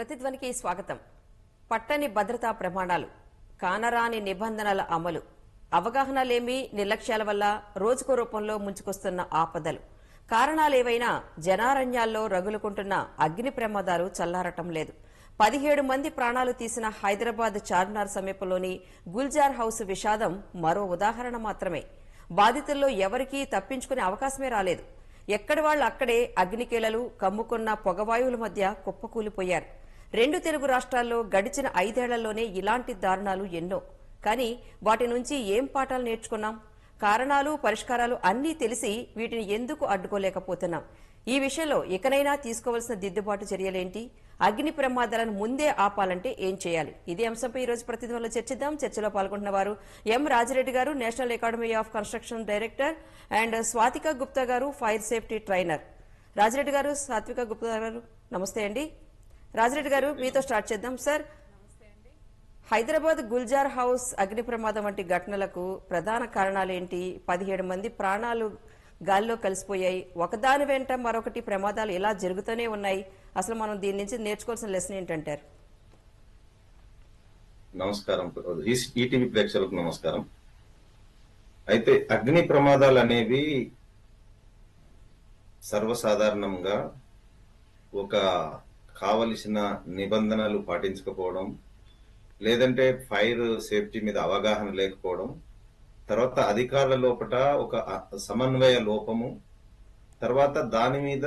ప్రతిధ్వనికి స్వాగతం. పట్టని భద్రతా ప్రమాణాలు, కానరాని నిబంధనల అమలు, అవగాహన లేమి, నిర్లక్ష్యాల వల్ల రోజుకో రూపంలో ముంచుకొస్తున్న ఆపదలు, కారణాలేవైనా జనారణ్యాల్లో రగులుకుంటున్న అగ్ని ప్రమాదాలు చల్లారటం లేదు. 17 మంది ప్రాణాలు తీసిన హైదరాబాద్ చార్మినార్ సమీపంలోని గుల్జార్ హౌస్ విషాదం మరో ఉదాహరణ మాత్రమే. బాధితుల్లో ఎవరికీ తప్పించుకునే అవకాశమే రాలేదు. ఎక్కడి వాళ్ళు అక్కడే అగ్నికీలలు కమ్ముకున్న పొగవాయువుల మధ్య కుప్పకూలిపోయారు. 2 తెలుగు రాష్ట్రాల్లో గడిచిన 5 ఏళ్లలోనే ఇలాంటి దారుణాలు ఎన్నో. కానీ వాటి నుంచి ఏం పాఠాలు నేర్చుకున్నాం? కారణాలు, పరిష్కారాలు అన్నీ తెలిసి వీటిని ఎందుకు అడ్డుకోలేకపోతున్నాం? ఈ విషయంలో ఇకనైనా తీసుకోవాల్సిన దిద్దుబాటు చర్యలేంటి? అగ్ని ప్రమాదాలను ముందే ఆపాలంటే ఏం చేయాలి? ఇదే అంశంపై ఈ రోజు ప్రతిధ్వనిలో చర్చిద్దాం. చర్చలో పాల్గొంటున్న వారు ఎం రాజిరెడ్డి గారు, national academy of construction director, and Swathika Gupta గారు, ఫైర్ సేఫ్టీ ట్రైనర్. రాజిరెడ్డి గారు, స్వాతిక గుప్తా గారు, నమస్తే అండి. రాజిరెడ్డి గారు, మీతో స్టార్ట్ చేద్దాం. సార్, హైదరాబాద్ గుల్జార్ హౌస్ అగ్ని ప్రమాదం వంటి ఘటనలకు ప్రధాన కారణాలేంటి? 17 మంది ప్రాణాలు గాల్లో కలిసిపోయాయి. ఒకదాని వెంట మరొకటి ప్రమాదాలు ఇలా జరుగుతూనే ఉన్నాయి. అసలు మనం దీని నుంచి నేర్చుకోవాల్సిన లెసన్ ఏంటంటారు? నమస్కారం. ఈటీవీ ప్రేక్షకులకు నమస్కారం. అయితే అగ్ని ప్రమాదాలు అనేవి సర్వసాధారణంగా ఒక కావలసిన నిబంధనలు పాటించకపోవడం, లేదంటే ఫైర్ సేఫ్టీ మీద అవగాహన లేకపోవడం, తర్వాత అధికారుల లోపల ఒక సమన్వయ లోపము, తర్వాత దాని మీద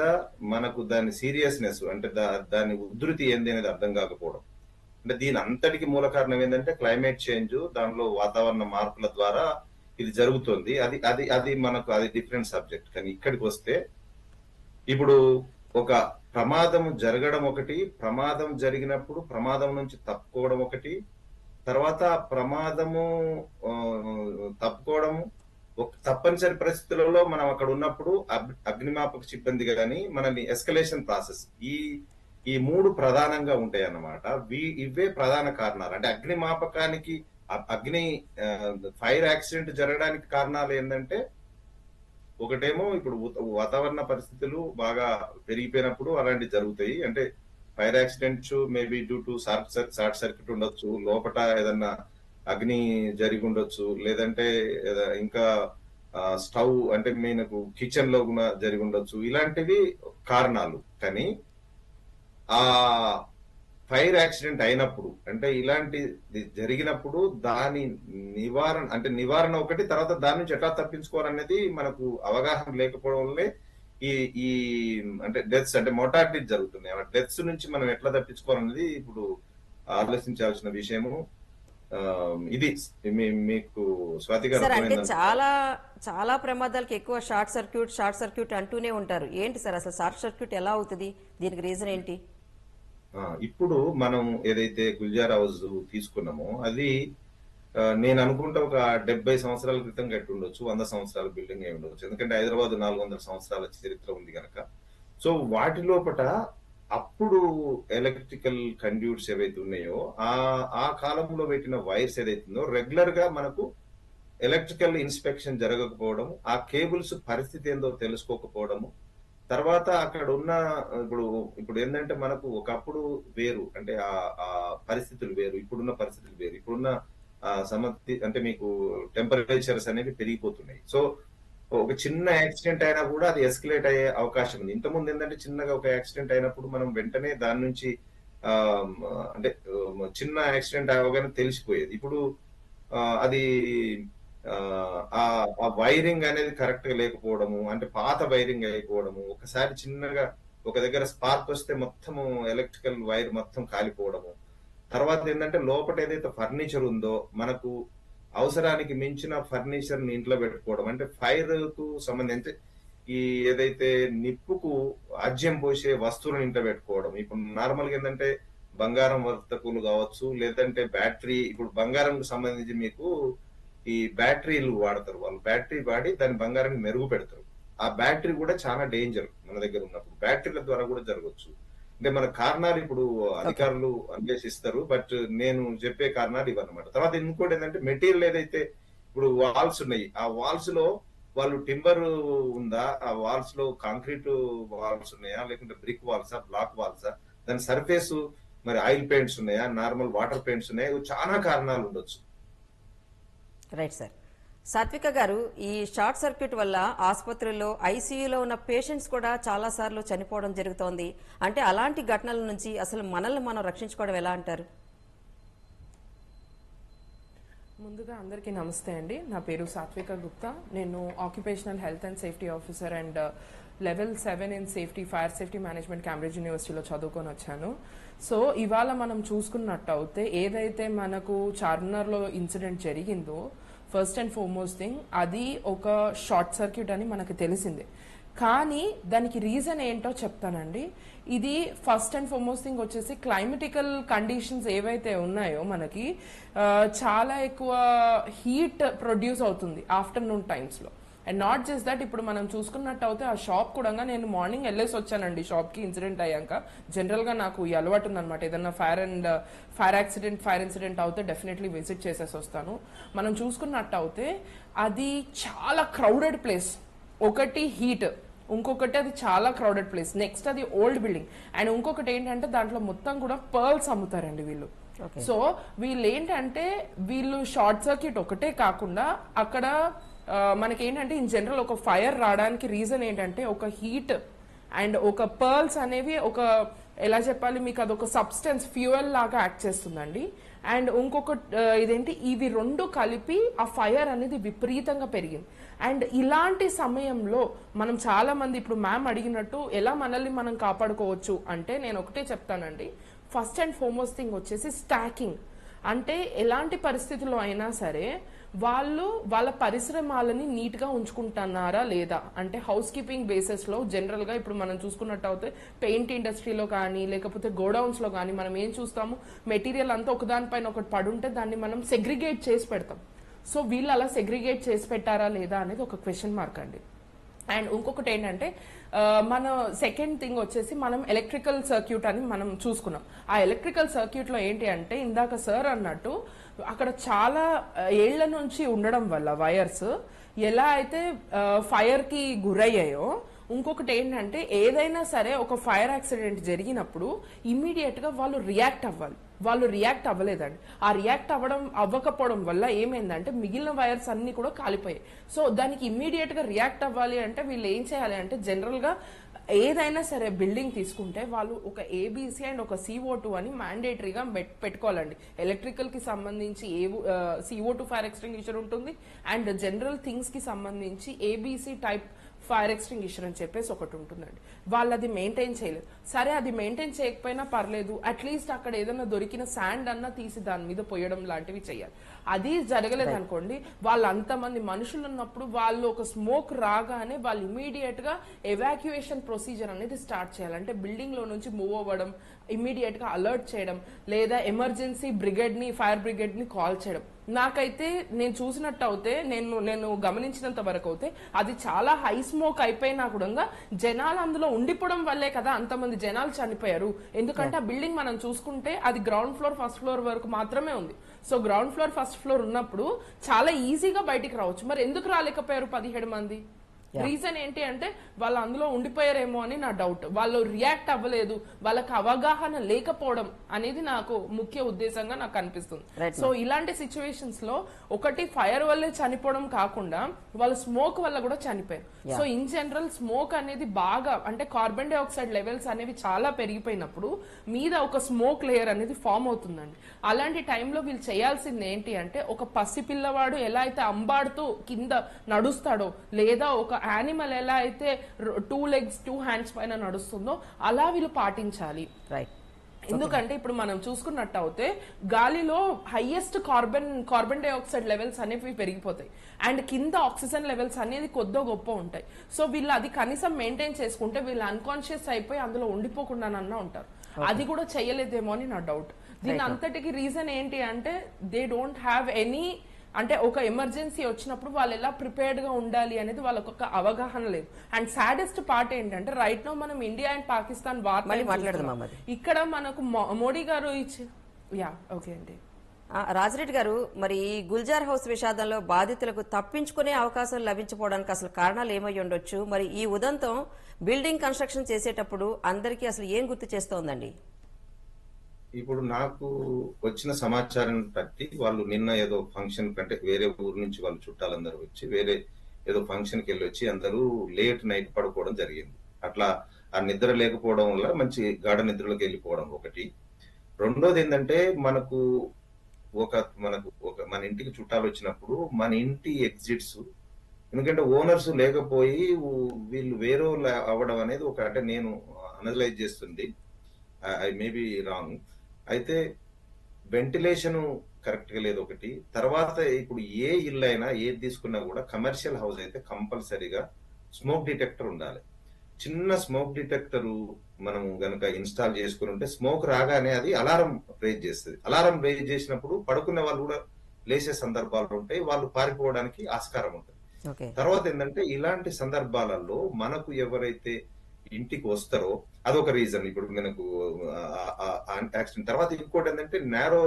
మనకు దాని సీరియస్నెస్ అంటే దాని ఉధృతి ఏంది అనేది అర్థం కాకపోవడం. అంటే దీని అంతటికి మూల కారణం ఏంటంటే క్లైమేట్ చేంజ్, దానిలో వాతావరణ మార్పుల ద్వారా ఇది జరుగుతుంది. అది అది అది మనకు అది డిఫరెంట్ సబ్జెక్ట్. కానీ ఇక్కడికి వస్తే ఇప్పుడు ఒక ప్రమాదం జరగడం ఒకటి, ప్రమాదం జరిగినప్పుడు ప్రమాదం నుంచి తప్పుకోవడం ఒకటి, తర్వాత ప్రమాదము తప్పుకోవడము తప్పనిసరి పరిస్థితులలో మనం అక్కడ ఉన్నప్పుడు అగ్నిమాపక సిబ్బంది కానీ మనల్ని ఎస్కలేషన్ ప్రాసెస్ ఈ 3 ప్రధానంగా ఉంటాయి అన్నమాట. ఇవే ప్రధాన కారణాలు. అంటే అగ్నిమాపకానికి అగ్ని ఫైర్ యాక్సిడెంట్ జరగడానికి కారణాలు ఏంటంటే, ఒకటేమో ఇప్పుడు వాతావరణ పరిస్థితులు బాగా పెరిగిపోయినప్పుడు అలాంటివి జరుగుతాయి. అంటే fire accidents maybe due to short circuit ఉండొచ్చు, లోపల ఏదన్నా అగ్ని జరిగి ఉండొచ్చు, లేదంటే ఇంకా స్టవ్ అంటే మనకు కిచెన్ లో కూడా జరిగి ఉండొచ్చు. ఇలాంటివి కారణాలు. కానీ ఆ ఫైర్ యాక్సిడెంట్ అయినప్పుడు అంటే ఇలాంటి జరిగినప్పుడు దాని నివారణ ఒకటి, తర్వాత దాని నుంచి ఎట్లా తప్పించుకోవాలనేది మనకు అవగాహన లేకపోవడం వల్లే ఈ అంటే డెత్స్ అంటే మోర్టాలిటీ జరుగుతున్నాయి. ఆ డెత్స్ నుంచి మనం ఎట్లా తప్పించుకోవాలనేది ఇప్పుడు ఆలోచించాల్సిన విషయము. ఇది మీకు స్వాతి గారు అంటే చాలా ప్రమాదాలకు ఎక్కువ షార్ట్ సర్క్యూట్ అంటూనే ఉంటారు. ఏంటి సార్ అసలు షార్ట్ సర్క్యూట్ ఎలా అవుతుంది? దీనికి రీజన్ ఏంటి? ఇప్పుడు మనం ఏదైతే గుల్జార్ హౌస్ తీసుకున్నామో అది నేను అనుకుంటా ఒక 70 సంవత్సరాల క్రితం కట్టి ఉండొచ్చు, 100 సంవత్సరాల బిల్డింగ్ అయి ఉండొచ్చు. ఎందుకంటే హైదరాబాద్ 400 సంవత్సరాల చరిత్ర ఉంది కనుక. సో వాటి లోపల అప్పుడు ఎలక్ట్రికల్ కండ్యూట్స్ ఏవైతే ఉన్నాయో ఆ కాలంలో పెట్టిన వైర్స్ ఏదైతుందో రెగ్యులర్ గా మనకు ఎలక్ట్రికల్ ఇన్స్పెక్షన్ జరగకపోవడం, ఆ కేబుల్స్ పరిస్థితి ఏందో తెలుసుకోకపోవడము, తర్వాత అక్కడ ఉన్న ఇప్పుడు ఏంటంటే మనకు ఒకప్పుడు వేరు, అంటే ఆ పరిస్థితులు వేరు, ఇప్పుడున్న పరిస్థితులు వేరు. ఇప్పుడున్న అంటే మీకు టెంపరేచర్స్ అనేవి పెరిగిపోతున్నాయి. సో ఒక చిన్న యాక్సిడెంట్ అయినా కూడా అది ఎస్కలేట్ అయ్యే అవకాశం ఉంది. ఇంతకుముందు ఏంటంటే చిన్నగా ఒక యాక్సిడెంట్ అయినప్పుడు మనం వెంటనే దాని నుంచి అంటే చిన్న యాక్సిడెంట్ అవగానే తెలిసిపోయేది. ఇప్పుడు అది ఆ వైరింగ్ అనేది కరెక్ట్ గా లేకపోవడము, అంటే పాత వైరింగ్ అయిపోవడము, ఒకసారి చిన్నగా ఒక దగ్గర స్పార్క్ వస్తే మొత్తము ఎలక్ట్రికల్ వైర్ మొత్తం కాలిపోవడము, తర్వాత ఏంటంటే లోపల ఏదైతే ఫర్నిచర్ ఉందో మనకు అవసరానికి మించిన ఫర్నిచర్ ని ఇంట్లో పెట్టుకోవడం, అంటే ఫైర్ కు సంబంధించి ఈ ఏదైతే నిప్పుకు ఆజ్యం పోసే వస్తువులను ఇంట్లో పెట్టుకోవడం. ఇప్పుడు నార్మల్ గా ఏంటంటే బంగారం వర్తకులు కావచ్చు, లేదంటే బ్యాటరీ, ఇప్పుడు బంగారం సంబంధించి మీకు ఈ బ్యాటరీలు వాడతారు. వాళ్ళు బ్యాటరీ వాడి దాని బంగారాన్ని మెరుగు పెడతారు. ఆ బ్యాటరీ కూడా చాలా డేంజర్ మన దగ్గర ఉన్నప్పుడు. బ్యాటరీల ద్వారా కూడా జరగవచ్చు. అంటే మన కారణాలు ఇప్పుడు అధికారులు అన్వేషిస్తారు, బట్ నేను చెప్పే కారణాలు ఇవన్నమాట. తర్వాత ఇంకోటి ఏంటంటే మెటీరియల్ ఏదైతే ఇప్పుడు వాల్స్ ఉన్నాయి, ఆ వాల్స్ లో వాళ్ళు టింబర్ ఉందా, ఆ వాల్స్ లో కాంక్రీట్ వాల్స్ ఉన్నాయా, లేకుంటే బ్రిక్ వాల్సా, బ్లాక్ వాల్సా, దాని సర్ఫేస్ మరి ఆయిల్ పెయింట్స్ ఉన్నాయా, నార్మల్ వాటర్ పెయింట్స్ ఉన్నాయా, ఇవి చాలా కారణాలు ఉండొచ్చు. Right sir. సాత్విక గారు, ఈ షార్ట్ సర్క్యూట్ వల్ల ఆసుపత్రుల్లో ఐసీయూలో ఉన్న పేషెంట్స్ కూడా చాలా సార్లు చనిపోవడం జరుగుతోంది. అంటే అలాంటి ఘటనల నుంచి అసలు మనల్ని మనం రక్షించుకోవడం ఎలా అంటారు? ముందుగా అందరికీ నమస్తే అండి. నా పేరు సాత్విక గుప్తా. నేను occupational health and safety officer and level 7 in safety fire safety management Cambridge యూనివర్సిటీలో చదువుకొని వచ్చాను. సో ఇవాళ మనం చూసుకున్నట్టు అయితే ఏదైతే మనకు చార్మినార్లో ఇన్సిడెంట్ జరిగిందో, ఫస్ట్ అండ్ ఫార్మోస్ట్ థింగ్ అది ఒక షార్ట్ సర్క్యూట్ అని మనకు తెలిసిందే. కానీ దానికి రీజన్ ఏంటో చెప్తానండి. ఇది ఫస్ట్ అండ్ ఫార్మోస్ట్ థింగ్ వచ్చేసి క్లైమేటికల్ కండిషన్స్ ఏవైతే ఉన్నాయో మనకి చాలా ఎక్కువ హీట్ ప్రొడ్యూస్ అవుతుంది ఆఫ్టర్నూన్ టైమ్స్లో. అండ్ నాట్ జస్ట్ దట్, ఇప్పుడు మనం చూసుకున్నట్టు అయితే ఆ షాప్ కూడా నేను మార్నింగ్ వెళ్ళేసి వచ్చానండి షాప్కి ఇన్సిడెంట్ అయ్యాక. జనరల్గా నాకు ఈ అలవాటు ఉందన్నమాట, ఏదన్నా ఫైర్ ఇన్సిడెంట్ అవుతే డెఫినెట్లీ విజిట్ చేసేసి వస్తాను. మనం చూసుకున్నట్టు అయితే అది చాలా క్రౌడెడ్ ప్లేస్. ఒకటి హీట్, ఇంకొకటి అది చాలా క్రౌడెడ్ ప్లేస్, నెక్స్ట్ అది ఓల్డ్ బిల్డింగ్, అండ్ ఇంకొకటి ఏంటంటే దాంట్లో మొత్తం కూడా పర్ల్స్ అమ్ముతారండి వీళ్ళు. సో వీళ్ళు ఏంటంటే వీళ్ళు షార్ట్ సర్క్యూట్ ఒకటే కాకుండా అక్కడ మనకేంటంటే ఇన్ జనరల్ ఒక ఫైర్ రావడానికి రీజన్ ఏంటంటే ఒక హీట్ అండ్ ఒక పర్ల్స్ అనేవి ఒక ఎలా చెప్పాలి మీకు, అదొక సబ్స్టెన్స్ ఫ్యూయల్ లాగా యాక్ట్ చేస్తుందండి. అండ్ ఇంకొక ఇదేంటి, ఇవి రెండు కలిపి ఆ ఫైర్ అనేది విపరీతంగా పెరిగింది. అండ్ ఇలాంటి సమయంలో మనం చాలా మంది ఇప్పుడు మ్యామ్ అడిగినట్టు ఎలా మనల్ని మనం కాపాడుకోవచ్చు అంటే నేను ఒకటే చెప్తానండి. ఫస్ట్ అండ్ ఫార్మోస్ట్ థింగ్ వచ్చేసి స్టాకింగ్. అంటే ఎలాంటి పరిస్థితుల్లో అయినా సరే వాళ్ళు వాళ్ళ పరిశ్రమాలని నీట్ గా ఉంచుకుంటున్నారా లేదా అంటే హౌస్ కీపింగ్ బేసిస్ లో జనరల్ గా ఇప్పుడు మనం చూసుకున్నట్టు అయితే పెయింట్ ఇండస్ట్రీలో కానీ లేకపోతే గోడౌన్స్ లో కానీ మనం ఏం చూస్తాము, మెటీరియల్ అంతా ఒకదానిపైన ఒకటి పడుంటే దాన్ని మనం సెగ్రిగేట్ చేసి పెడతాం. సో వీళ్ళు అలా సెగ్రిగేట్ చేసి పెట్టారా లేదా అనేది ఒక క్వశ్చన్ మార్క్ అండి. అండ్ ఇంకొకటి ఏంటంటే మన సెకండ్ థింగ్ వచ్చేసి మనం ఎలక్ట్రికల్ సర్క్యూట్ అని మనం చూసుకున్నాం. ఆ ఎలక్ట్రికల్ సర్క్యూట్ లో ఏంటి అంటే ఇందాక సార్ అన్నట్టు అక్కడ చాలా ఏళ్ల నుంచి ఉండడం వల్ల వైర్స్ ఎలా అయితే ఫైర్ కి గురయ్యాయో, ఇంకొకటి ఏంటంటే ఏదైనా సరే ఒక ఫైర్ యాక్సిడెంట్ జరిగినప్పుడు ఇమ్మీడియట్ గా వాళ్ళు రియాక్ట్ అవ్వాలి. వాళ్ళు రియాక్ట్ అవ్వలేదండి. ఆ రియాక్ట్ అవ్వకపోవడం వల్ల ఏమైందంటే మిగిలిన వైర్స్ అన్ని కూడా కాలిపోయాయి. సో దానికి ఇమ్మీడియట్ గా రియాక్ట్ అవ్వాలి అంటే వీళ్ళు ఏం చేయాలి అంటే జనరల్ గా ఏదైనా సరే బిల్డింగ్ తీసుకుంటే వాళ్ళు ఒక ఏబీసీ అండ్ ఒక CO2 అని మ్యాండేటరీగా పెట్టుకోవాలండి. ఎలక్ట్రికల్ కి సంబంధించి CO2 ఫైర్ ఎక్స్టింగ్విషర్ ఉంటుంది అండ్ జనరల్ థింగ్స్ కి సంబంధించి ఏబీసీ టైప్ ఫైర్ ఎక్స్టింగ్విషర్ అని చెప్పేసి ఒకటి ఉంటుందండి. వాళ్ళు అది మెయింటైన్ చేయలేదు. సరే అది మెయింటైన్ చేయకపోయినా పర్లేదు, అట్లీస్ట్ అక్కడ ఏదైనా దొరికిన శాండ్ అన్నా తీసి దాని మీద పోయడం లాంటివి చేయాలి. అది జరగలేదు అనుకోండి, వాళ్ళు అంతమంది మనుషులు ఉన్నప్పుడు వాళ్ళు ఒక స్మోక్ రాగానే వాళ్ళు ఇమీడియట్ గా ఎవాక్యుయేషన్ ప్రొసీజర్ అనేది స్టార్ట్ చేయాలి. అంటే బిల్డింగ్ లో నుంచి మూవ్ అవ్వడం, ఇమీడియట్ గా అలర్ట్ చేయడం, లేదా ఎమర్జెన్సీ బ్రిగేడ్ ని ఫైర్ బ్రిగేడ్ ని కాల్ చేయడం. నాకైతే నేను చూసినట్టు అయితే నేను గమనించినంత వరకు అయితే అది చాలా హై స్మోక్ అయిపోయినా కూడా జనాలు అందులో ఉండిపోవడం వల్లే కదా అంతమంది జనాలు చనిపోయారు. ఎందుకంటే ఆ బిల్డింగ్ మనం చూసుకుంటే అది గ్రౌండ్ ఫ్లోర్ ఫస్ట్ ఫ్లోర్ వరకు మాత్రమే ఉంది. So ground floor first floor ఉన్నప్పుడు చాలా ఈజీగా బయటికి రావచ్చు. మరి ఎందుకు రాలేకపోయారు 17 మంది? రీజన్ ఏంటి అంటే వాళ్ళు అందులో ఉండిపోయారేమో అని నా డౌట్. వాళ్ళు రియాక్ట్ అవ్వలేదు, వాళ్ళకి అవగాహన లేకపోవడం అనేది నాకు ముఖ్య ఉద్దేశంగా నాకు అనిపిస్తుంది. సో ఇలాంటి సిచ్యువేషన్స్ లో ఒకటి ఫైర్ వల్లే చనిపోవడం కాకుండా వాళ్ళు స్మోక్ వల్ల కూడా చనిపోయారు. సో ఇన్ జనరల్ స్మోక్ అనేది బాగా అంటే కార్బన్ డైఆక్సైడ్ లెవెల్స్ అనేవి చాలా పెరిగిపోయినప్పుడు మీద ఒక స్మోక్ లేయర్ అనేది ఫామ్ అవుతుందండి. అలాంటి టైంలో వీళ్ళు చేయాల్సింది ఏంటి అంటే ఒక పసిపిల్లవాడు ఎలా అయితే అంబాడుతూ కింద నడుస్తాడో లేదా ఒక యానిమల్ ఎలా అయితే 2 legs 2 hands పైన నడుస్తుందో అలా వీళ్ళు పాటించాలి. ఎందుకంటే ఇప్పుడు మనం చూసుకున్నట్టు అయితే గాలిలో హైయెస్ట్ కార్బన్ డైఆక్సైడ్ లెవెల్స్ అనేవి పెరిగిపోతాయి అండ్ కింద ఆక్సిజన్ లెవెల్స్ అనేది కొద్దో గొప్ప ఉంటాయి. సో వీళ్ళు అది కనీసం మెయింటైన్ చేసుకుంటే వీళ్ళు అన్కాన్షియస్ అయిపోయి అందులో ఉండిపోకుండానన్నా ఉంటారు. అది కూడా చేయలేదేమో అని నా డౌట్. దీని అంతటికి రీజన్ ఏంటి అంటే దే డోంట్ హ్యావ్ ఎనీ అంటే ఒక ఎమర్జెన్సీ వచ్చినప్పుడు వాళ్ళు ఎలా ప్రిపేర్డ్ గా ఉండాలి అనేది వాళ్ళకు ఒక అవగాహన లేదు. అండ్ సాడెస్ట్ పార్ట్ ఏంటంటే రైట్ నో మనం ఇండియా అండ్ పాకిస్తాన్ వార్ ఇక్కడ మనకు మోడీ గారు ఓకే అండి. రాజిరెడ్డి గారు, మరి గుల్జార్ హౌస్ విషాదంలో బాధితులకు తప్పించుకునే అవకాశం లభించకపోవడానికి అసలు కారణాలు ఏమై ఉండొచ్చు? మరి ఈ ఉదంతం బిల్డింగ్ కన్స్ట్రక్షన్ చేసేటప్పుడు అందరికీ అసలు ఏం గుర్తు చేస్తోందండి? ఇప్పుడు నాకు వచ్చిన సమాచారం బట్టి వాళ్ళు నిన్న ఏదో ఫంక్షన్ కంటే వేరే ఊరు నుంచి వాళ్ళు చుట్టాలందరూ వచ్చి వేరే ఏదో ఫంక్షన్ కి వెళ్ళి వచ్చి అందరూ లేట్ నైట్ పడుకోవడం జరిగింది. అట్లా ఆ నిద్ర లేకపోవడం వల్ల మంచి గాఢ నిద్రలోకి వెళ్ళిపోవడం ఒకటి. రెండోది ఏంటంటే మన ఇంటికి చుట్టాలు వచ్చినప్పుడు మన ఇంటి ఎగ్జిట్స్, ఎందుకంటే ఓనర్స్ లేకపోయి వీళ్ళు వేరే అవ్వడం అనేది అంటే నేను అనలైజ్ చేస్తుంది, ఐ మే బి రాంగ్. అయితే వెంటిలేషన్ కరెక్ట్ గా లేదు ఒకటి. తర్వాత ఇప్పుడు ఏ ఇల్లు అయినా ఏది తీసుకున్నా కూడా కమర్షియల్ హౌస్ అయితే కంపల్సరీగా స్మోక్ డిటెక్టర్ ఉండాలి. చిన్న స్మోక్ డిటెక్టర్ మనం గనుక ఇన్స్టాల్ చేసుకుని ఉంటే స్మోక్ రాగానే అది అలారం రేజ్ చేస్తుంది. అలారం రేజ్ చేసినప్పుడు పడుకునే వాళ్ళు కూడా లేచే సందర్భాలు ఉంటాయి, వాళ్ళు పారిపోవడానికి ఆస్కారం ఉంటుంది. తర్వాత ఏంటంటే ఇలాంటి సందర్భాలలో మనకు ఎవరైతే ఇంటికి వస్తారో అదొక రీజన్. ఇప్పుడు మనకు యాక్సిడెంట్ తర్వాత ఇంకోటి ఏంటంటే నేరో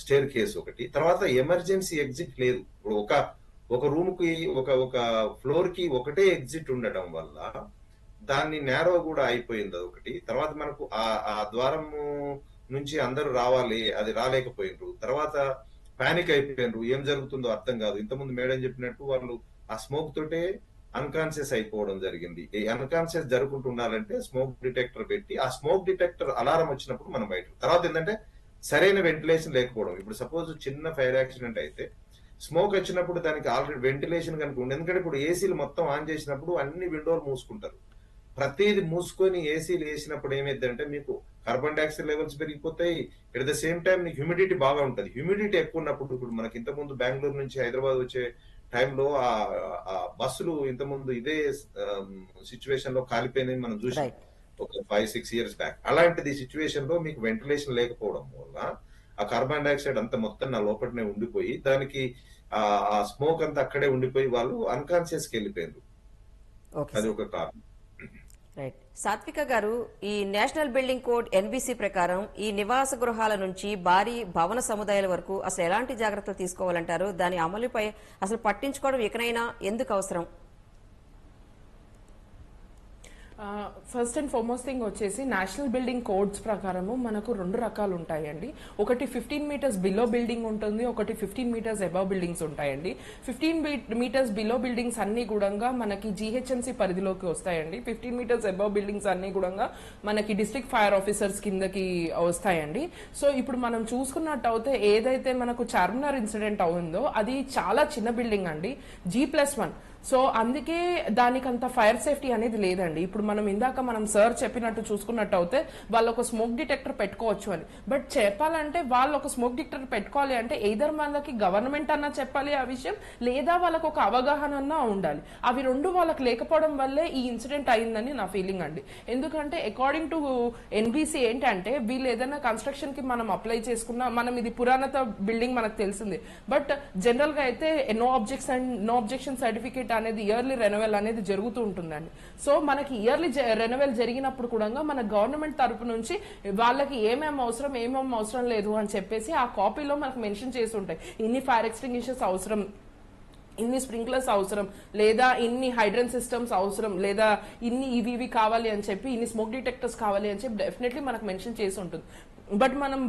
స్టేర్ కేస్ ఒకటి. తర్వాత ఎమర్జెన్సీ ఎగ్జిట్ లేదు. ఇప్పుడు ఒక రూమ్ కి ఒక ఫ్లోర్ కి ఒకటే ఎగ్జిట్ ఉండటం వల్ల దాన్ని నేరో కూడా అయిపోయింది అదొకటి. తర్వాత మనకు ఆ ద్వారం నుంచి అందరూ రావాలి, అది రాలేకపోయినరు. తర్వాత పానిక్ అయిపోయినరు, ఏం జరుగుతుందో అర్థం కాదు. ఇంతకుముందు మేడం చెప్పినట్టు వాళ్ళు ఆ స్మోక్ తోటే అన్కాన్షియస్ అయిపోవడం జరిగింది. ఈ అన్కాన్షియస్ జరుగుతూ ఉండాలంటే స్మోక్ డిటెక్టర్ పెట్టి ఆ స్మోక్ డిటెక్టర్ అలారం వచ్చినప్పుడు మనం బయట. తర్వాత ఏంటంటే సరైన వెంటిలేషన్ లేకపోవడం. ఇప్పుడు సపోజ్ చిన్న ఫైర్ యాక్సిడెంట్ అయితే స్మోక్ వచ్చినప్పుడు దానికి ఆల్రెడీ వెంటిలేషన్ కనుక ఉంది. ఎందుకంటే ఇప్పుడు ఏసీలు మొత్తం ఆన్ చేసినప్పుడు అన్ని విండోలు మూసుకుంటారు. ప్రతిది మూసుకొని ఏసీలు వేసినప్పుడు ఏమైందంటే మీకు కార్బన్ డైఆక్సైడ్ లెవెల్స్ పెరిగిపోతాయి. ఎట్ ద సేమ్ టైం నీకు హ్యూమిడిటీ బాగా ఉంటుంది. హ్యూమిడిటీ ఎక్కువ ఉన్నప్పుడు, ఇప్పుడు మనకి ఇంతకుముందు బెంగళూరు నుంచి హైదరాబాద్ వచ్చే టైంలో ఆ బస్సులు ఇంతకుముందు ఇదే సిచ్యువేషన్ లో కాలిపోయినాయి మనం చూసాం ఒక 5-6 years బ్యాక్. అలాంటిది సిచ్యువేషన్ లో మీకు వెంటిలేషన్ లేకపోవడం వల్ల ఆ కార్బన్ డైఆక్సైడ్ అంతా మొత్తం నా లోపలనే ఉండిపోయి దానికి ఆ స్మోక్ అంతా అక్కడే ఉండిపోయి వాళ్ళు అన్కాన్షియస్ కి వెళ్ళిపోయారు. అది ఒక కారణం. రైట్. సాత్విక గారు, ఈ నేషనల్ బిల్డింగ్ కోడ్ ఎన్బిసి ప్రకారం ఈ నివాస గృహాల నుంచి భారీ భవన సముదాయాల వరకు అసలు ఎలాంటి జాగ్రత్తలు తీసుకోవాలంటారు? దాని అమలుపై అసలు పట్టించుకోవడం ఇకనైనా ఎందుకు అవసరం? ఫస్ట్ అండ్ ఫార్మోస్ట్ థింగ్ వచ్చేసి నేషనల్ బిల్డింగ్ కోడ్స్ ప్రకారము మనకు 2 రకాలు ఉంటాయండి. ఒకటి 15 meters బిలో బిల్డింగ్ ఉంటుంది, ఒకటి 15 meters అబవ్ బిల్డింగ్స్ ఉంటాయండి. 15 meters బిలో బిల్డింగ్స్ అన్ని కూడా మనకి జీహెచ్ఎంసీ పరిధిలోకి వస్తాయండి. 15 meters అబవ్ బిల్డింగ్స్ అన్ని కూడా మనకి డిస్ట్రిక్ట్ ఫైర్ ఆఫీసర్స్ కిందకి వస్తాయండి. సో ఇప్పుడు మనం చూసుకున్నట్టు అయితే ఏదైతే మనకు చార్మినార్ ఇన్సిడెంట్ అవుందో అది చాలా చిన్న బిల్డింగ్ అండి, G+1. సో అందుకే దానికి అంత ఫైర్ సేఫ్టీ అనేది లేదండి. ఇప్పుడు మనం సార్ చెప్పినట్టు చూసుకున్నట్టు అయితే వాళ్ళు ఒక స్మోక్ డిటెక్టర్ పెట్టుకోవచ్చు అని. బట్ చెప్పాలంటే వాళ్ళు ఒక స్మోక్ డిటెక్టర్ పెట్టుకోవాలి అంటే ఎయిదర్ మనకి గవర్నమెంట్ అన్నా చెప్పాలి ఆ విషయం, లేదా వాళ్ళకు ఒక అవగాహన అన్నా ఉండాలి. అవి 2 వాళ్ళకి లేకపోవడం వల్లే ఈ ఇన్సిడెంట్ అయిందని నా ఫీలింగ్ అండి. ఎందుకంటే అకార్డింగ్ టు ఎన్బిసి ఏంటంటే వీళ్ళు ఏదైనా కన్స్ట్రక్షన్ కి మనం అప్లై చేసుకున్నా, మనం ఇది పురాణత బిల్డింగ్ మనకు తెలిసింది, బట్ జనరల్ గా అయితే నో అబ్జెక్షన్ సర్టిఫికేట్ అనేది ఇయర్లీ రెన్యువల్ అనేది జరుగుతూ ఉంటుందండి. సో మనకి ఇయర్లీ రెన్యువల్ జరిగినప్పుడు కూడా మన గవర్నమెంట్ తరపు నుంచి వాళ్ళకి ఏమేమి అవసరం లేదు అని చెప్పేసి ఆ కాపీలో మనకు మెన్షన్ చేసి ఉంటాయి. ఇన్ని ఫైర్ ఎక్స్టింగ్విషర్స్ అవసరం, ఇన్ని స్ప్రింక్లర్స్ అవసరం, లేదా ఇన్ని హైడ్రన్ సిస్టమ్స్ అవసరం, లేదా ఇన్ని ఇవి కావాలి అని చెప్పి, ఇన్ని స్మోక్ డిటెక్టర్స్ కావాలి అని చెప్పి డెఫినెట్లీ మనకు మెన్షన్ చేసి ఉంటుంది. బట్ మనం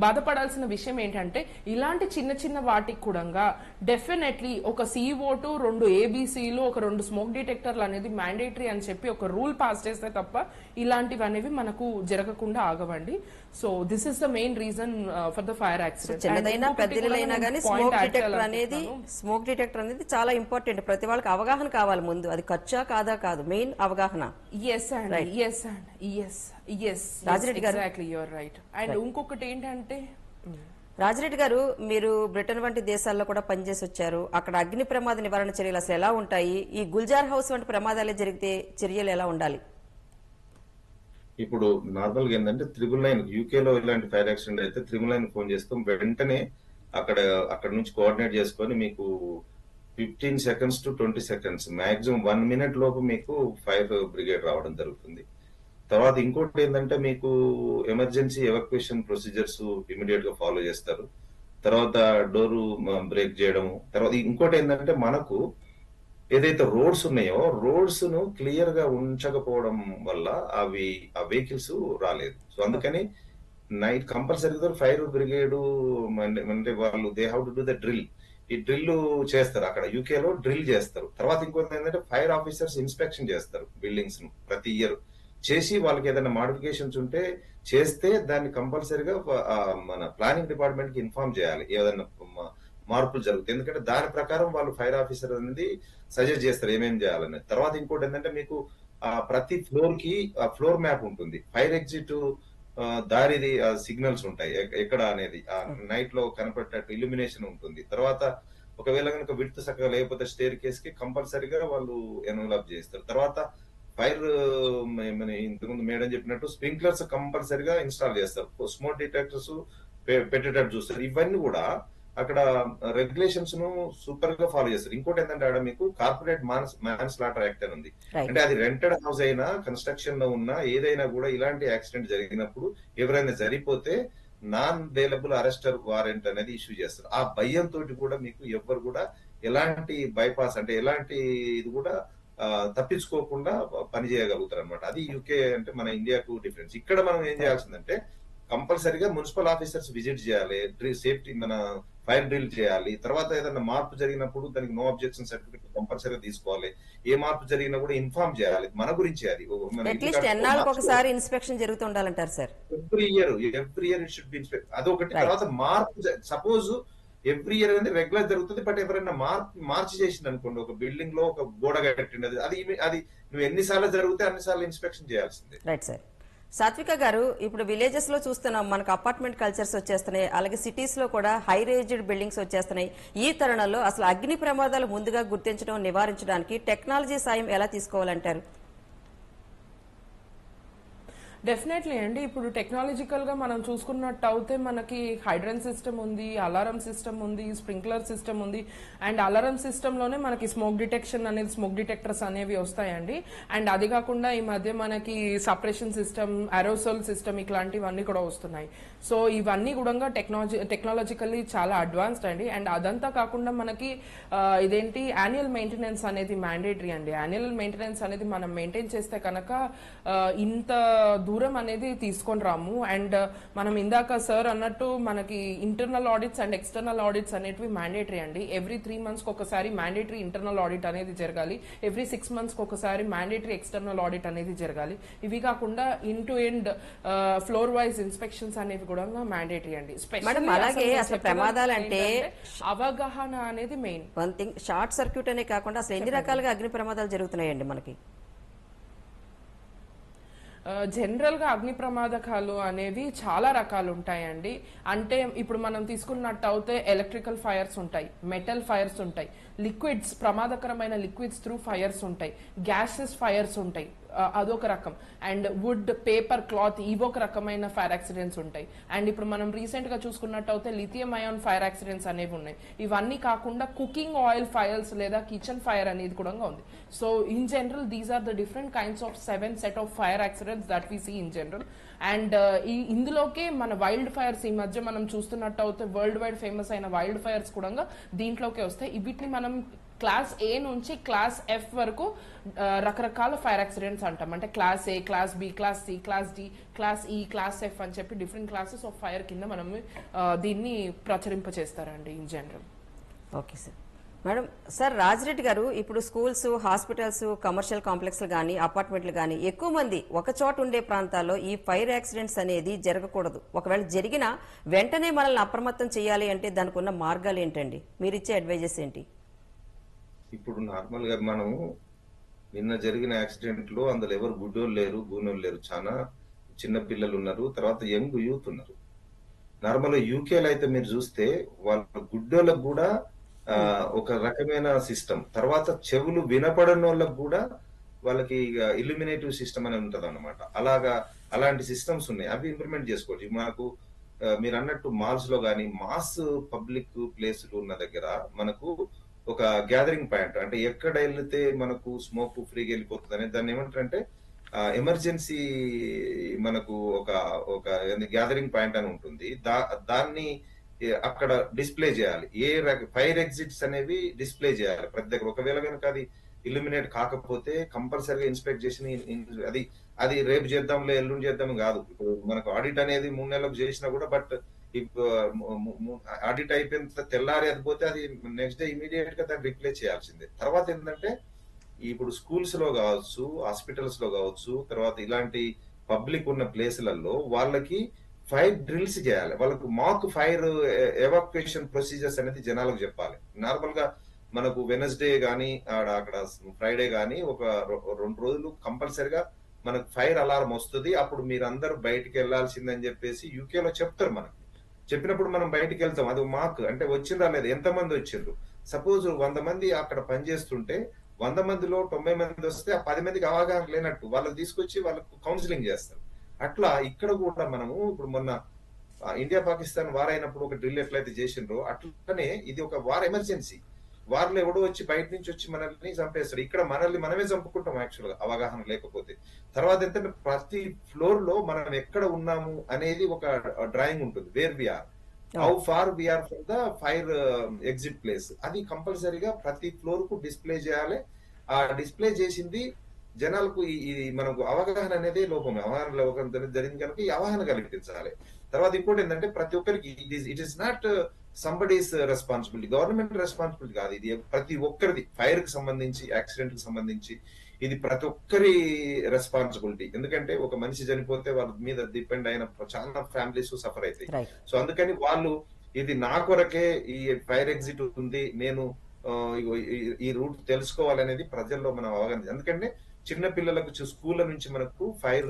బాధపడాల్సిన విషయం ఏంటంటే ఇలాంటి చిన్న వాటికి కూడా డెఫినెట్లీ ఒక CO2, 2 ABCలు, ఒక 2 స్మోక్ డిటెక్టర్లు అనేది మ్యాండేటరీ అని చెప్పి ఒక రూల్ పాస్ చేస్తే తప్ప ఇలాంటివి అనేవి మనకు జరగకుండా ఆగవండి. So this is the main reason for the fire accident. చిన్నదైనా పెద్దలైనా కానీ స్మోక్ డిటెక్టర్ అనేది చాలా ఇంపార్టెంట్. ప్రతి వాళ్ళకి అవగాహన కావాలి ముందు, అది ఖర్చా కాదా కాదు, మెయిన్ అవగాహన. రాజిరెడ్డి గారు, exactly you are right. And ఇంకొకటి ఏంటంటే రాజిరెడ్డి గారు, మీరు బ్రిటన్ వంటి దేశాల్లో కూడా పనిచేసి వచ్చారు. అక్కడ అగ్ని ప్రమాద నివారణ చర్యలు అసలు ఎలా ఉంటాయి? ఈ గుల్జార్ హౌస్ వంటి ప్రమాదాలు జరిగితే చర్యలు ఎలా ఉండాలి? ఇప్పుడు నార్మల్ గా ఏంటంటే 999 యూకేలో ఇలాంటి ఫైర్ యాక్సిడెంట్ అయితే 999 ఫోన్ చేస్తాం, వెంటనే అక్కడ నుంచి కోఆర్డినేట్ చేసుకొని మీకు 15 seconds to 20 seconds maximum 1 minute లోపు మీకు ఫైర్ బ్రిగేడ్ రావడం జరుగుతుంది. తర్వాత ఇంకోటి ఏంటంటే మీకు ఎమర్జెన్సీ ఎవాక్యుయేషన్ ప్రొసీజర్స్ ఇమీడియట్ గా ఫాలో చేస్తారు. తర్వాత డోరు బ్రేక్ చేయడము. తర్వాత ఇంకోటి ఏంటంటే మనకు ఏదైతే రోడ్స్ ఉన్నాయో రోడ్స్ ను క్లియర్ గా ఉంచకపోవడం వల్ల ఆ వెహికల్స్ రాలేదు. సో అందుకని నైట్ కంపల్సరీగా ఫైర్ బ్రిగేడ్ అంటే వాళ్ళు they have to do the drill. ఈ డ్రిల్ చేస్తారు అక్కడ యూకేలో డ్రిల్ చేస్తారు. తర్వాత ఇంకొకటి ఏంటంటే ఫైర్ ఆఫీసర్స్ ఇన్స్పెక్షన్ చేస్తారు బిల్డింగ్స్ ను ప్రతి ఇయర్. చేసి వాళ్ళకి ఏదైనా మాడిఫికేషన్స్ ఉంటే చేస్తే దాన్ని కంపల్సరీగా మన ప్లానింగ్ డిపార్ట్మెంట్ కి ఇన్ఫార్మ్ చేయాలి ఏదైనా మార్పులు జరుగుతాయి. ఎందుకంటే దాని ప్రకారం వాళ్ళు ఫైర్ ఆఫీసర్ అనేది సజెస్ట్ చేస్తారు ఏమేమి చేయాలని. తర్వాత ఇంకోటి ఏంటంటే మీకు ప్రతి ఫ్లోర్ కి ఫ్లోర్ మ్యాప్ ఉంటుంది. ఫైర్ ఎగ్జిట్ దారిది సిగ్నల్స్ ఉంటాయి ఎక్కడ అనేది నైట్ లో కనపడేటట్టు ఇల్యూమినేషన్ ఉంటుంది. తర్వాత ఒకవేళ కనుక విడ్త్ చక్కగా లేకపోతే స్టేర్ కేస్ కి కంపల్సరీగా వాళ్ళు ఎన్వలప్ చేస్తారు. తర్వాత ఫైర్ ఇంతకుముందు మేడం చెప్పినట్టు స్ప్రింక్లర్స్ కంపల్సరీగా ఇన్స్టాల్ చేస్తారు. స్మోక్ డిటెక్టర్స్ పెట్టేటట్టు చూస్తారు. ఇవన్నీ కూడా అక్కడ రెగ్యులేషన్స్ ను సూపర్ గా ఫాలో చేస్తారు. ఇంకోటి ఏంటంటే ఆడ మీకు కార్పొరేట్ మ్యాన్ స్లాటర్ యాక్ట్ అని ఉంది. అంటే అది రెంటెడ్ హౌస్ అయినా కన్స్ట్రక్షన్ లో ఉన్నా ఏదైనా కూడా ఇలాంటి యాక్సిడెంట్ జరిగినప్పుడు ఎవరైనా జరిగిపోతే నాన్ బెయిలబుల్ అరెస్టర్ వారెంట్ అనేది ఇష్యూ చేస్తారు. ఆ భయంతో కూడా మీకు ఎవ్వరు కూడా ఎలాంటి బైపాస్ అంటే ఎలాంటి ఇది కూడా తప్పించుకోకుండా పని చేయగలుగుతారు అనమాట. అది యూకే అంటే మన ఇండియాకు డిఫరెన్స్. ఇక్కడ మనం ఏం చేయాల్సిందంటే కంపల్సరీగా మున్సిపల్ ఆఫీసర్స్ విజిట్ చేయాలి, సేఫ్టీ మన ఫైర్ డ్రిల్ చేయాలి. తర్వాత ఏదైనా మార్పు జరిగినప్పుడు దానికి నో అబ్జెక్షన్ సర్టిఫికేట్ కంపల్సరీగా తీసుకోవాలి. ఏ మార్పు జరిగినా కూడా ఇన్ఫార్మ్ చేయాలి. మన గురించి అది అట్లీస్ట్ ఎన్నాళ్ళకి ఒకసారి ఇన్స్పెక్షన్ జరుగుతుండాలంటారు sir. Every year it should be inspect. అదొకటి. తర్వాత మార్పు సపోజ్ ఎవ్రీ ఇయర్ అనేది రెగ్యులర్ జరుగుతుంది. బట్ ఎవరైనా మార్చి చేసింది అనుకోండి, ఒక బిల్డింగ్ లో ఒక గోడ కట్టినది, అది నువ్వు ఎన్నిసార్లు జరిగితే అన్నిసార్లు ఇన్స్పెక్షన్ చేయాల్సిందే. Right sir. సాత్విక గారు, ఇప్పుడు విలేజెస్ లో చూస్తున్నాం మనకు అపార్ట్మెంట్ కల్చర్స్ వచ్చేస్తున్నాయి, అలాగే సిటీస్ లో కూడా హై రేజ్డ్ బిల్డింగ్స్ వచ్చేస్తున్నాయి. ఈ తరుణంలో అసలు అగ్ని ప్రమాదాలు ముందుగా గుర్తించడం, నివారించడానికి టెక్నాలజీ సాయం ఎలా తీసుకోవాలంటారు? డెఫినెట్లీ అండి. ఇప్పుడు టెక్నాలజికల్ గా మనం చూసుకున్నట్టు అయితే మనకి హైడ్రన్ సిస్టమ్ ఉంది, అలారం సిస్టమ్ ఉంది, స్ప్రింక్లర్ సిస్టమ్ ఉంది. అండ్ అలారం సిస్టమ్ లోనే మనకి స్మోక్ డిటెక్షన్ అనేది, స్మోక్ డిటెక్టర్స్ అనేవి వస్తాయండి. అండ్ అది కాకుండా ఈ మధ్య మనకి సపరేషన్ సిస్టమ్, అరోసోల్ సిస్టమ్ ఇట్లాంటివన్నీ కూడా వస్తున్నాయి. సో ఇవన్నీ కూడా టెక్నాలజికల్లీ చాలా అడ్వాన్స్డ్ అండి. అండ్ అదంతా కాకుండా మనకి ఇదేంటి యాన్యువల్ మెయింటెనెన్స్ అనేది మ్యాండేటరీ అండి. యాన్యువల్ మెయింటెనెన్స్ అనేది మనం మెయింటైన్ చేస్తే కనుక ఇంత దూరం అనేది తీసుకొని రాము. అండ్ మనం ఇందాక సార్ అన్నట్టు మనకి internal audits and external audits అనేటివి మ్యాండేటరీ అండి. ఎవ్రీ 3 months ఒకసారి మ్యాండేటరీ ఇంటర్నల్ ఆడిట్ అనేది జరగాలి. ఎవ్రీ 6 months ఒకసారి మ్యాండేటరీ ఎక్స్టర్నల్ ఆడిట్ అనేది జరగాలి. ఇవి కాకుండా in to end floor wise inspections అనేవి కూడా మ్యాండేటరీ అండి. అలాగే అసలు ప్రమాదాలు అంటే అవగాహన అనేది main. One thing, short circuit అనే కాకుండా అసలు ఎన్ని రకాలుగా అగ్ని ప్రమాదాలు జరుగుతున్నాయండి మనకి? జనరల్ గా అగ్ని ప్రమాదకాలు అనేవి చాలా రకాలు ఉంటాయండి. అంటే ఇప్పుడు మనం తీసుకున్నట్టు అయితే ఎలక్ట్రికల్ ఫైర్స్ ఉంటాయి, మెటల్ ఫైర్స్ ఉంటాయి, లిక్విడ్స్, ప్రమాదకరమైన లిక్విడ్స్ త్రూ ఫైర్స్ ఉంటాయి, గ్యాసెస్ ఫైర్స్ ఉంటాయి, అదొక రకం. అండ్ వుడ్, పేపర్, క్లాత్, ఇవొక రకమైన ఫైర్ యాక్సిడెంట్స్ ఉంటాయి. అండ్ ఇప్పుడు మనం రీసెంట్ గా చూసుకున్నట్టు అయితే లిథియం అయాన్ ఫైర్ యాక్సిడెంట్స్ అనేవి ఉన్నాయి. ఇవన్నీ కాకుండా కుకింగ్ ఆయిల్ ఫైర్స్ లేదా కిచెన్ ఫైర్ అనేది కూడా ఉంది. So in general these are the different kinds of 7 set of fire accidents that we see in general. And ఇందులోకే మన వైల్డ్ ఫైర్స్ ఈ మధ్య మనం చూస్తున్నట్టు అయితే వరల్డ్ వైడ్ ఫేమస్ అయిన వైల్డ్ ఫైర్స్ కూడా దీంట్లోకే వస్తాయి. వీటిని మనం క్లాస్ ఏ నుంచి క్లాస్ ఎఫ్ వరకు రకరకాల ఫైర్ యాక్సిడెంట్స్ అంటాం. అంటే class A, class B, class C, class D, class E, class F అని చెప్పి డిఫరెంట్ క్లాసెస్ ఆఫ్ ఫైర్ కింద మనం దీన్ని ప్రచురింపచేస్తారండి in general. Okay sir. Madam, sir Rajireddy గారు, ఇప్పుడు స్కూల్స్, హాస్పిటల్స్, కమర్షియల్ కాంప్లెక్స్లు కానీ అపార్ట్మెంట్లు కానీ ఎక్కువ మంది ఒక చోట ఉండే ప్రాంతాల్లో ఈ ఫైర్ యాక్సిడెంట్స్ అనేది జరగకూడదు. ఒకవేళ జరిగినా వెంటనే మనల్ని అప్రమత్తం చేయాలి అంటే దానికి ఉన్న మార్గాలు ఏంటండి? మీరు ఇచ్చే అడ్వైజెస్ ఏంటి? ఇప్పుడు నార్మల్ గా మనము నిన్న జరిగిన యాక్సిడెంట్ లో అందులో ఎవరు గుడ్డోళ్ళు లేరు, గూనోళ్ళు లేరు, చాలా చిన్న పిల్లలు ఉన్నారు, తర్వాత యంగ్ యూత్ ఉన్నారు. నార్మల్ గా యూకేలో అయితే మీరు చూస్తే వాళ్ళ గుడ్డోళ్ళకు కూడా ఒక రకమైన సిస్టమ్, తర్వాత చెవులు వినపడని వాళ్ళకు కూడా వాళ్ళకి ఇల్యూమినేటివ్ సిస్టమ్ అని ఉంటది అన్నమాట. అలాంటి సిస్టమ్స్ ఉన్నాయి, అవి ఇంప్లిమెంట్ చేసుకోవచ్చు. మనకు మీరు అన్నట్టు మాల్స్ లో గానీ మాస్ పబ్లిక్ ప్లేసులు ఉన్న దగ్గర మనకు ఒక గ్యాదరింగ్ పాయింట్, అంటే ఎక్కడ వెళ్తే మనకు స్మోక్ ఫ్రీగా వెళ్ళిపోతుంది అనేది దాన్ని ఏమంటారంటే ఎమర్జెన్సీ మనకు ఒక గ్యాదరింగ్ పాయింట్ అని ఉంటుంది. దాన్ని అక్కడ డిస్ప్లే చేయాలి. ఫైర్ ఎగ్జిట్స్ అనేవి డిస్ప్లే చేయాలి ప్రతి దగ్గర. ఒకవేళ కనుక అది ఇల్యూమినేట్ కాకపోతే కంపల్సరీగా ఇన్స్పెక్ట్ చేసి అది రేపు చేద్దాంలే ఎల్లుండి చేద్దాం కాదు. ఇప్పుడు మనకు ఆడిట్ అనేది 3 నెలలకు చేసినా కూడా, బట్ ఆడిట్ అయిపోయిన తెల్లారి అది పోతే అది నెక్స్ట్ డే ఇమీడియట్ గా దాన్ని రిప్లేస్ చేయాల్సిందే. తర్వాత ఏంటంటే ఇప్పుడు స్కూల్స్ లో కావచ్చు, హాస్పిటల్స్ లో కావచ్చు, తర్వాత ఇలాంటి పబ్లిక్ ఉన్న ప్లేసులలో వాళ్ళకి ఫైర్ డ్రిల్స్ చేయాలి. వాళ్ళకు మాక్ ఫైర్ ఎవాక్యుయేషన్ ప్రొసీజర్స్ అనేది జనాలకు చెప్పాలి. నార్మల్ గా మనకు వెనస్డే గానీ అక్కడ ఫ్రైడే గానీ ఒక 2 రోజులు కంపల్సరిగా మనకు ఫైర్ అలారం వస్తుంది, అప్పుడు మీరందరూ బయటికి వెళ్లాల్సిందని చెప్పేసి యూకేలో చెప్తారు. మనకు చెప్పినప్పుడు మనం బయటికి వెళ్తాం. అది మాకు అంటే వచ్చిందా లేదు, ఎంతమంది వచ్చిండ్రు. సపోజ్ 100 మంది అక్కడ పనిచేస్తుంటే 100 మందిలో 90 మంది వస్తే ఆ 10 మందికి అవగాహన లేనట్టు వాళ్ళకి తీసుకొచ్చి వాళ్ళకు కౌన్సిలింగ్ చేస్తారు. అట్లా ఇక్కడ కూడా మనము ఇప్పుడు మొన్న ఇండియా పాకిస్తాన్ వార్ అయినప్పుడు ఒక డ్రిల్ ఎట్లయితే చేసిండ్రో అట్లనే ఇది ఒక వార్ ఎమర్జెన్సీ. వార్లో ఎవడో వచ్చి బయట నుంచి వచ్చి మనల్ని చంపేస్తాడు. ఇక్కడ మనల్ని మనమే చంపుకుంటాం యాక్చువల్ గా అవగాహన లేకపోతే. తర్వాత ఏంటంటే ప్రతి ఫ్లోర్ లో మనం ఎక్కడ ఉన్నాము అనేది ఒక డ్రాయింగ్ ఉంటుంది, where we are, how far we are from the fire exit place. అది కంపల్సరీగా ప్రతి ఫ్లోర్ కు డిస్ప్లే చేయాలి. ఆ డిస్ప్లే చేసింది జనాలకు ఇది మనకు అవగాహన అనేది లోపం, అవగాహన లోపం జరిగింది కనుక ఈ అవగాహన కల్పించాలి. తర్వాత ఇంకోటి ఏంటంటే ప్రతి ఒక్కరికి it is not somebody's responsibility, government responsibility కాదు ఇది, ప్రతి ఒక్కరిది. ఫైర్ కి సంబంధించి, యాక్సిడెంట్ కి సంబంధించి ఇది ప్రతి ఒక్కరి రెస్పాన్సిబిలిటీ. ఎందుకంటే ఒక మనిషి చనిపోతే వాళ్ళ మీద డిపెండ్ అయిన చాలా ఫ్యామిలీస్ సఫర్ అవుతాయి. సో అందుకని వాళ్ళు ఇది నా కొరకే ఈ ఫైర్ ఎగ్జిట్ ఉంది, నేను ఈ రూట్ తెలుసుకోవాలనేది ప్రజల్లో మనం అవగాహన. ఎందుకంటే చిన్న పిల్లలకు స్కూళ్ళ నుంచి మనకు ఫైర్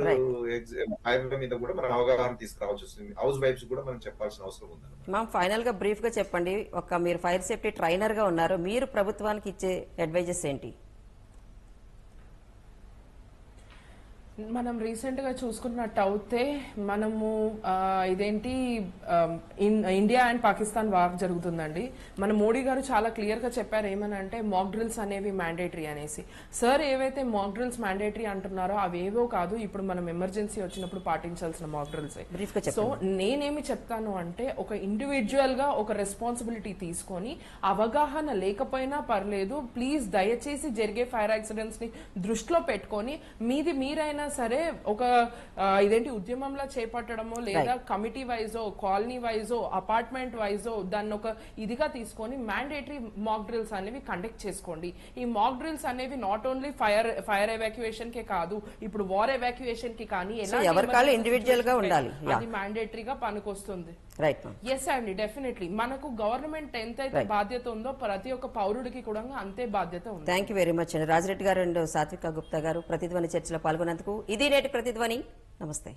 మీద కూడా మనం అవగాహన తీసుకురావాల్సి వస్తుంది. హౌస్ వైఫ్స్ కూడా మనం చెప్పాల్సిన అవసరం ఉంది. మ్యామ్, ఫైనల్ గా బ్రీఫ్ గా చెప్పండి, మీరు ఫైర్ సేఫ్టీ ట్రైనర్ గా ఉన్నారు, మీరు ప్రభుత్వానికి ఇచ్చే అడ్వైజెస్ ఏంటి? మనం రీసెంట్గా చూసుకున్నట్టు అయితే మనము ఇదేంటి ఇండియా అండ్ పాకిస్తాన్ వార్ జరుగుతుందండి. మన మోడీ గారు చాలా క్లియర్గా చెప్పారు ఏమనంటే మాక్ డ్రిల్స్ అనేవి మ్యాండేటరీ అనేసి. సార్ ఏవైతే మాక్ డ్రిల్స్ మ్యాండేటరీ అంటున్నారో అవేవో కాదు, ఇప్పుడు మనం ఎమర్జెన్సీ వచ్చినప్పుడు పాటించాల్సిన మాక్ డ్రిల్స్. సో నేనేమి చెప్తాను అంటే ఒక ఇండివిజువల్ గా ఒక రెస్పాన్సిబిలిటీ తీసుకొని అవగాహన లేకపోయినా పర్లేదు, ప్లీజ్ దయచేసి జరిగే ఫైర్ యాక్సిడెంట్స్ ని దృష్టిలో పెట్టుకొని మీరైనా సరే ఒక ఇదేంటి ఉద్యమంలో చేపట్టడమో లేదా కమిటీ వైజో కాలనీ వైజో అపార్ట్మెంట్ వైజో దాన్ని ఒక ఇదిగా తీసుకొని మ్యాండేటరీ మాక్ డ్రిల్స్ అనేవి కండక్ట్ చేసుకోండి. ఈ మాక్ డ్రిల్స్ అనేవి నాట్ ఓన్లీ ఫైర్ ఎవాక్యుయేషన్ కే కాదు, ఇప్పుడు వార్ ఎవాక్యుయేషన్ కి కానీ ఇండివిజువల్ గా ఉండాలి, అది మ్యాండేటరీగా పనికొస్తుంది. ఎస్ అండి, డెఫినెట్లీ మనకు గవర్నమెంట్ ఎంత అయితే బాధ్యత ఉందో ప్రతి ఒక్క పౌరుడికి కూడా అంతే బాధ్యత ఉంది. థ్యాంక్ యూ వెరీ మచ్ అండి. రాజిరెడ్డి గారు అండ్ సాత్విక గుప్తా గారు ప్రతిధ్వని చర్చలో పాల్గొన్నందుకు. ఇది నేటి ప్రతిధ్వని. నమస్తే.